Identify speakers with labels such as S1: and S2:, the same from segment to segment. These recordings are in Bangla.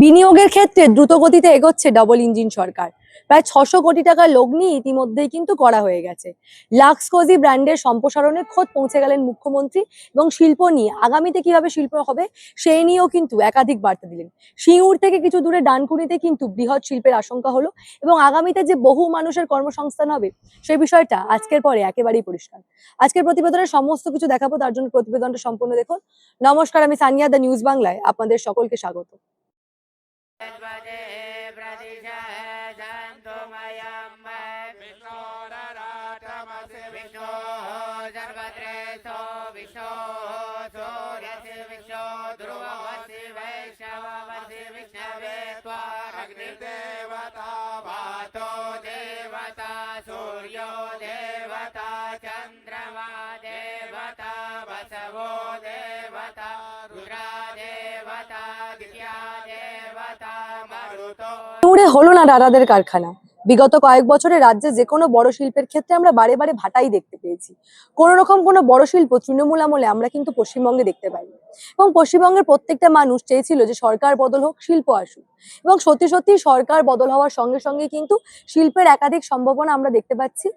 S1: বিনিয়োগের ক্ষেত্রে দ্রুতগতিতে এগোচ্ছে ডবল ইঞ্জিন সরকার। প্রায় ৬০০ কোটি টাকার লগ্নি ইতিমধ্যেই কিন্তু করা হয়ে গেছে। লাক্সকোজি ব্র্যান্ডের সম্প্রসারণে খোদ পৌঁছে গেলেন মুখ্যমন্ত্রী এবং শিল্প নিয়ে আগামীতে কিভাবে শিল্প হবে সেই নিয়েও কিন্তু একাধিক বার্তা দিলেন। সিঙ্গুর থেকে কিছু দূরে ডানকুনিতে কিন্তু বৃহৎ শিল্পের আশঙ্কা হলো এবং আগামীতে যে বহু মানুষের কর্মসংস্থান হবে সেই বিষয়টা আজকের পরে একেবারেই পরিষ্কার। আজকের প্রতিবেদনের সমস্ত কিছু দেখাবো, তার জন্য প্রতিবেদনটা সম্পূর্ণ দেখুন। নমস্কার, আমি সানিয়া, দ্য নিউজ বাংলায় আপনাদের সকলকে স্বাগত।
S2: देवता भातो देवता सूर्यो देवता चंद्रमा देवता बसवो देवता रुद्रा देवता दित्या देवता मरुतो।
S1: সিঙ্গুরে হলো না দাদাদের কারখানা। বিগত কয়েক বছরে রাজ্যে যে কোনো বড় শিল্পের ক্ষেত্রে আমরা বারে বারে ভাটাই দেখতে পেয়েছি। কোন রকম কোনো বড় শিল্প তৃণমূল আমলে আমরা কিন্তু পশ্চিমবঙ্গে দেখতে পাইনি এবং পশ্চিমবঙ্গের প্রত্যেকটা মানুষ চেয়েছিল যে সরকার বদল হোক, শিল্প আসুক। এবং সত্যি সত্যি সরকার বদল হওয়ার সঙ্গে সঙ্গে কিন্তু শিল্পের একাধিক সম্ভাবনা আমরা দেখতে পাচ্ছি।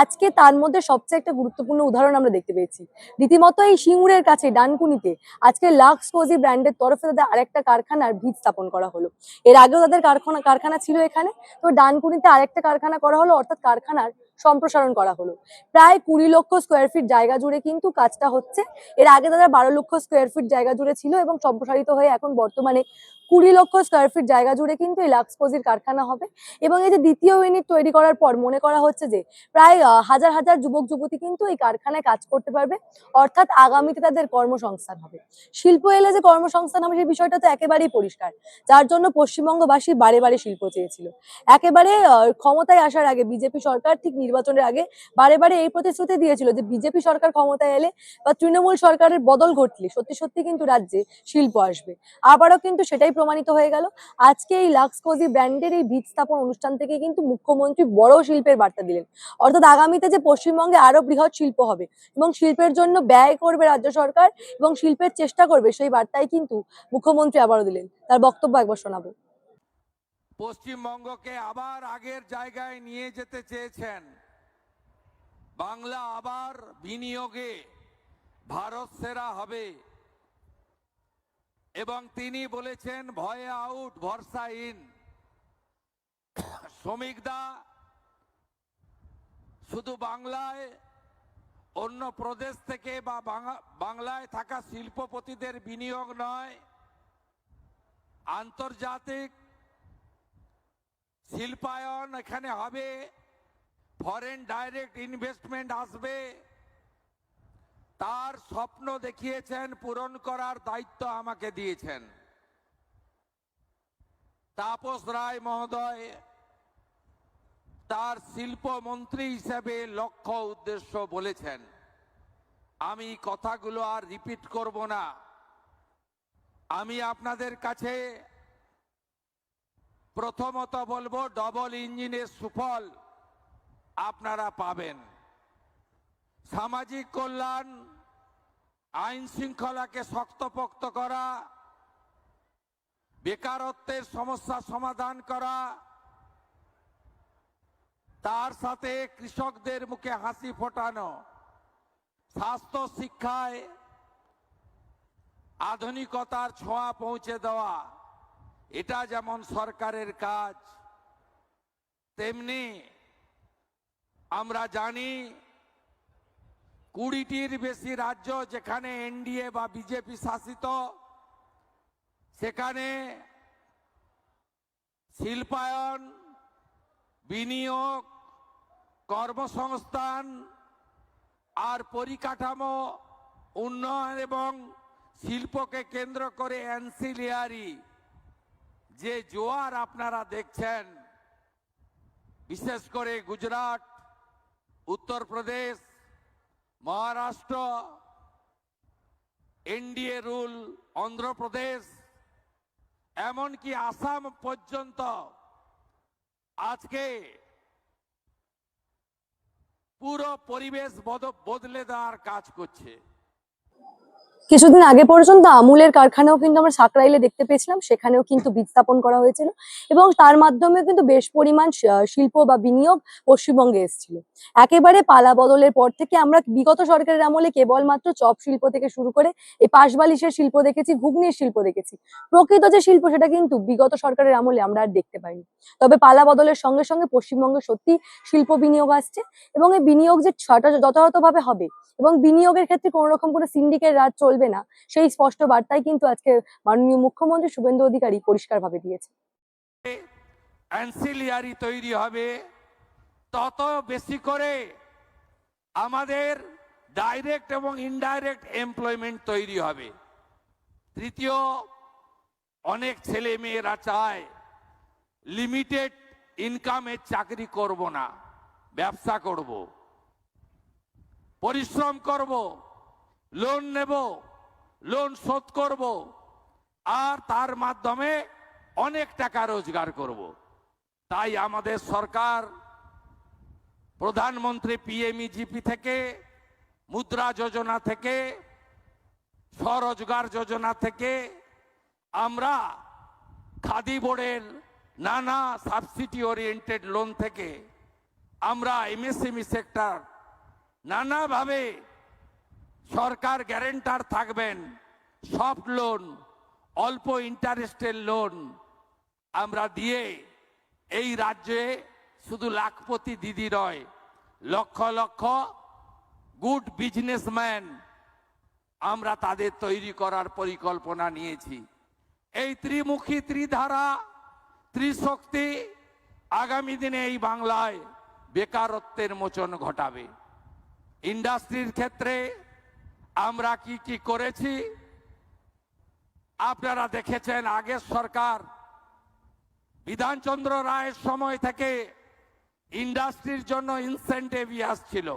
S1: আজকে তার মধ্যে সবচেয়ে একটা গুরুত্বপূর্ণ উদাহরণ আমরা দেখতে পেয়েছি। রীতিমতো এই সিঙ্গুরের কাছে ডানকুনিতে আজকে লাক্সকোজি ব্র্যান্ডের তরফে তাদের আরেকটা কারখানার ভিত স্থাপন করা হলো। এর আগেও তাদের কারখানা ছিল এখানে, তো ডানকুনিতে আরেকটা কারখানা করা হলো, অর্থাৎ কারখানার সম্প্রসারণ করা হলো। প্রায় ২০ লক্ষ স্কোয়ার ফিট জায়গা জুড়ে কিন্তু কাজটা হচ্ছে। এর আগে তাদের ১২ লক্ষ স্কোয়ার ফিট জায়গা জুড়ে ছিল এবং সম্প্রসারিত হয়ে এখন বর্তমানে ২০ লক্ষ স্কোয়ার ফিট জায়গা জুড়ে কিন্তু এই লাক্সকোজির কারখানা হবে। এবং এই যে দ্বিতীয় ইউনিট তৈরি করার পর মনে করা হচ্ছে যে প্রায় হাজার হাজার যুবক যুবতী কিন্তু এই কারখানায় কাজ করতে পারবে, অর্থাৎ আগামীতে তাদের কর্মসংস্থান হবে। শিল্প এলে যে কর্মসংস্থান হবে সেই বিষয়টা তো একেবারেই পরিষ্কার, যার জন্য পশ্চিমবঙ্গবাসী বারে বারে শিল্প চেয়েছিল। একেবারে ক্ষমতায় আসার আগে বিজেপি সরকার ঠিক নির্বাচনের আগে বারে বারে এই প্রতিশ্রুতি দিয়েছিল যে বিজেপি সরকার ক্ষমতায় এলে বা তৃণমূল সরকারের বদল ঘটলে সত্যি সত্যি কিন্তু রাজ্যে শিল্প আসবে। আবারও কিন্তু সেটাই প্রমাণিত হয়ে গেল। আজকে এই লাক্সকোজি ব্র্যান্ডের এই ভিত স্থাপন অনুষ্ঠান থেকে কিন্তু মুখ্যমন্ত্রী বড় শিল্পের বার্তা দিলেন, অর্থাৎ আগামীতে যে পশ্চিমবঙ্গে আরো বৃহৎ শিল্প হবে এবং শিল্পের জন্য ব্যয় করবে রাজ্য সরকার এবং শিল্পের চেষ্টা করবে, সেই বার্তাই কিন্তু মুখ্যমন্ত্রী আবারও দিলেন। তার বক্তব্য একবার শোনাবো।
S2: পশ্চিমবঙ্গকে আবার আগের জায়গায় নিয়ে যেতে চেয়েছেন। বাংলা আবার বিনিয়োগে ভারত সেরা হবে এবং তিনি বলেছেন ভয়ে আউট ভরসা ইন। শ্রমিকদা শুধু বাংলায় অন্য প্রদেশ থেকে বা বাংলায় থাকা শিল্পপতিদের বিনিয়োগ নয়, আন্তর্জাতিক শিল্পায়ন এখানে হবে, ফরেন ডাইরেক্ট ইনভেস্টমেন্ট আসবে। তার স্বপ্ন দেখিয়েছেন, পূরণ করার দায়িত্ব আমাকে দিয়েছেন। তাপস রায় মহোদয় তার শিল্পমন্ত্রী হিসেবে লক্ষ্য উদ্দেশ্য বলেছেন। আমি কথাগুলো আর রিপিট করব না। আমি আপনাদের কাছে প্রথমত বলবো, ডবল ইঞ্জিনের সুফল আপনারা পাবেন। সামাজিক কল্যাণ, আইন শৃঙ্খলাকে শক্তপোক্ত করা, বেকারত্বের সমস্যা সমাধান করা, তার সাথে কৃষকদের মুখে হাসি ফোটানো, স্বাস্থ্য শিক্ষায় আধুনিকতার ছোঁয়া পৌঁছে দেওয়া, এটা যেমন সরকারের কাজ, তেমনি আমরা জানি ২০টির বেশি রাজ্য যেখানে এনডিএ বা বিজেপি শাসিত, সেখানে শিল্পায়ন, বিনিয়োগ, কর্মসংস্থান আর পরিকাঠামো উন্নয়ন এবং শিল্পকে কেন্দ্র করে অ্যান্সিলিয়ারি যে জোয়ার আপনারা দেখছেন, বিশেষ করে গুজরাট, উত্তরপ্রদেশ, মহারাষ্ট্র, এনডিএ রুল অন্ধ্রপ্রদেশ, এমনকি আসাম পর্যন্ত আজকে পুরো পরিবেশ বদলে দেওয়ার কাজ করছে।
S1: কিছুদিন আগে পর্যন্ত আমুলের কারখানাও কিন্তু আমরা সাকরাইলে দেখতে পেয়েছিলাম, সেখানেও কিন্তু বীজ স্থাপন করা হয়েছিল এবং তার মাধ্যমে কিন্তু বেশ পরিমাণ শিল্প বা বিনিয়োগ পশ্চিমবঙ্গে এসেছিল। একেবারে পালা বদলের পর থেকে আমরা বিগত সরকারের আমলে কেবলমাত্র চপ শিল্প থেকে শুরু করে এই পাশবালিশের শিল্প দেখেছি, ঘুগনির শিল্প দেখেছি। প্রকৃত যে শিল্প সেটা কিন্তু বিগত সরকারের আমলে আমরা আর দেখতে পাইনি। তবে পালা বদলের সঙ্গে সঙ্গে পশ্চিমবঙ্গে সত্যি শিল্প বিনিয়োগ আসছে এবং এই বিনিয়োগ যে যথাযথভাবে হবে এবং বিনিয়োগের ক্ষেত্রে কোনো রকম কোনো সিন্ডিকেট রাজ চলবে না, সেই স্পষ্ট বার্তাই কিন্তু আজকে মাননীয় মুখ্যমন্ত্রী শুভেন্দু অধিকারী পরিষ্কারভাবে দিয়েছে।
S2: অ্যান্সিলিয়ারি তৈরি হবে, তত বেশি করে আমাদের ডাইরেক্ট এবং ইনডাইরেক্ট এমপ্লয়মেন্ট তৈরি হবে। তৃতীয়, অনেক ছেলে মেয়েরা চায় লিমিটেড ইনকামের চাকরি করব না, ব্যবসা করব, পরিশ্রম করব, লোন নেব, লোন শোধ করব, আর তার মাধ্যমে অনেক টাকা রোজগার করব। তাই আমাদের সরকার প্রধানমন্ত্রী পিএমইজিপি থেকে, মুদ্রা যোজনা থেকে, স্বরোজগার যোজনা থেকে, আমরা খাদি বোর্ডের নানা সাবসিডি ওরিয়েন্টেড লোন থেকে, আমরা এমএসএমই সেক্টর নানাভাবে সরকার গ্যারেন্টার থাকবেন, সফট লোন, অল্প ইন্টারেস্টের লোন আমরা দিয়ে এই রাজ্যে শুধু লাখপতি দিদি নয়, লক্ষ লক্ষ গুড বিজনেসম্যান আমরা তাদের তৈরি করার পরিকল্পনা নিয়েছি। এই ত্রিমুখী, ত্রিধারা, ত্রিশক্তি আগামী দিনে এই বাংলায় বেকারত্বের মোচন ঘটাবে। ইন্ডাস্ট্রির ক্ষেত্রে আমরা কি কি করেছি আপনারা দেখেছেন। আগের সরকার বিধানচন্দ্র রায়ের সময় থেকে ইন্ডাস্ট্রির জন্য ইনসেন্টিভ আসছিল।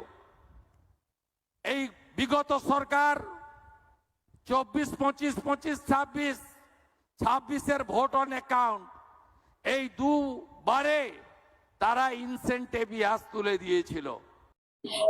S2: এই বিগত সরকার 24, 25, 26 ভোট অন অ্যাকাউন্ট, এই দুবারে তারা ইনসেন্টিভ তুলে দিয়েছিল।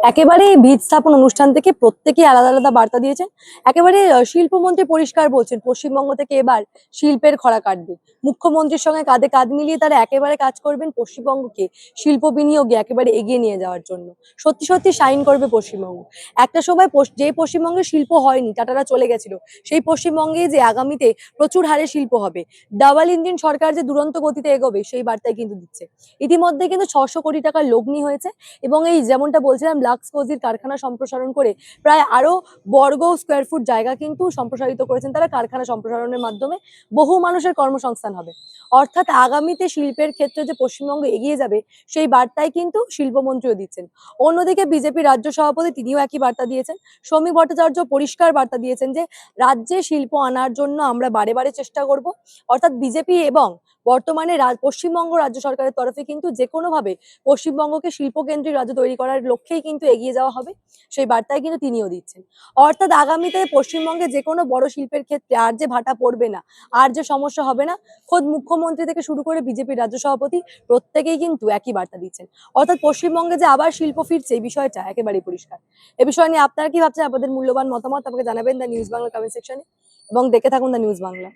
S1: একেবারে এই বীজ স্থাপন অনুষ্ঠান থেকে প্রত্যেকেই আলাদা আলাদা বার্তা দিয়েছেন। একেবারে শিল্পমন্ত্রী পরিষ্কার বলছেন পশ্চিমবঙ্গ থেকে এবার শিল্পের খরা কাটবে। মুখ্যমন্ত্রীর সঙ্গে কাঁধে কাঁধ মিলিয়ে তারা একেবারে কাজ করবেন পশ্চিমবঙ্গকে শিল্প বিনিয়োগে একেবারে এগিয়ে নিয়ে যাওয়ার জন্য। সত্যি সত্যি শাইন করবে পশ্চিমবঙ্গ। একটা সময় যে পশ্চিমবঙ্গে শিল্প হয়নি, টাটারা চলে গেছিল, সেই পশ্চিমবঙ্গে যে আগামীতে প্রচুর হারে শিল্প হবে, ডাবল ইঞ্জিন সরকার যে দুরন্ত গতিতে এগোবে সেই বার্তাই কিন্তু দিচ্ছে। ইতিমধ্যে কিন্তু 600 কোটি টাকার লগ্নি হয়েছে এবং এই যেমনটা বলছিলাম লাক্স কোজির কারখানা সম্প্রসারণ করে প্রায় আরো বর্গ স্কোয়ার ফুট জায়গা কিন্তু সম্প্রসারিত করেছেন তারা। কারখানা সম্প্রসারণের মাধ্যমে বহু মানুষের কর্মসংস্থান হবে। অর্থাৎ আগামীতে শিল্পের ক্ষেত্রে যে পশ্চিমবঙ্গ এগিয়ে যাবে সেই বার্তাই কিন্তু শিল্পমন্ত্রীও দিচ্ছেন। অন্যদিকে বিজেপি রাজ্য সভাপতি তিনিও একই বার্তা দিয়েছেন। শ্রমিক ভট্টাচার্য পরিষ্কার বার্তা দিয়েছেন যে রাজ্যে শিল্প আনার জন্য আমরা বারে বারে চেষ্টা করব। অর্থাৎ বিজেপি এবং বর্তমানে পশ্চিমবঙ্গ রাজ্য সরকারের তরফে কিন্তু যে কোনো ভাবে পশ্চিমবঙ্গকে শিল্পকেন্দ্রিক রাজ্য তৈরি করার লক্ষ্যেই কিন্তু এগিয়ে যাওয়া হবে, সেই বার্তাই কিন্তু তিনিও দিচ্ছেন। অর্থাৎ আগামীতে পশ্চিমবঙ্গে যে কোনো বড় শিল্পের ক্ষেত্রে আর যে ভাটা পড়বে না, আর যে সমস্যা হবে না, খোদ মুখ্যমন্ত্রী থেকে শুরু করে বিজেপির রাজ্য সভাপতি প্রত্যেকেই কিন্তু একই বার্তা দিচ্ছেন। অর্থাৎ পশ্চিমবঙ্গে যে আবার শিল্প ফিরছে এই বিষয়টা একেবারেই পরিষ্কার। এ বিষয় নিয়ে আপনারা কি ভাবছেন? আপনাদের মূল্যবান মতামত আমাকে জানাবেন দ্য নিউজ বাংলা কমেন্ট সেকশনে এবং দেখে থাকুন দ্য নিউজ বাংলা।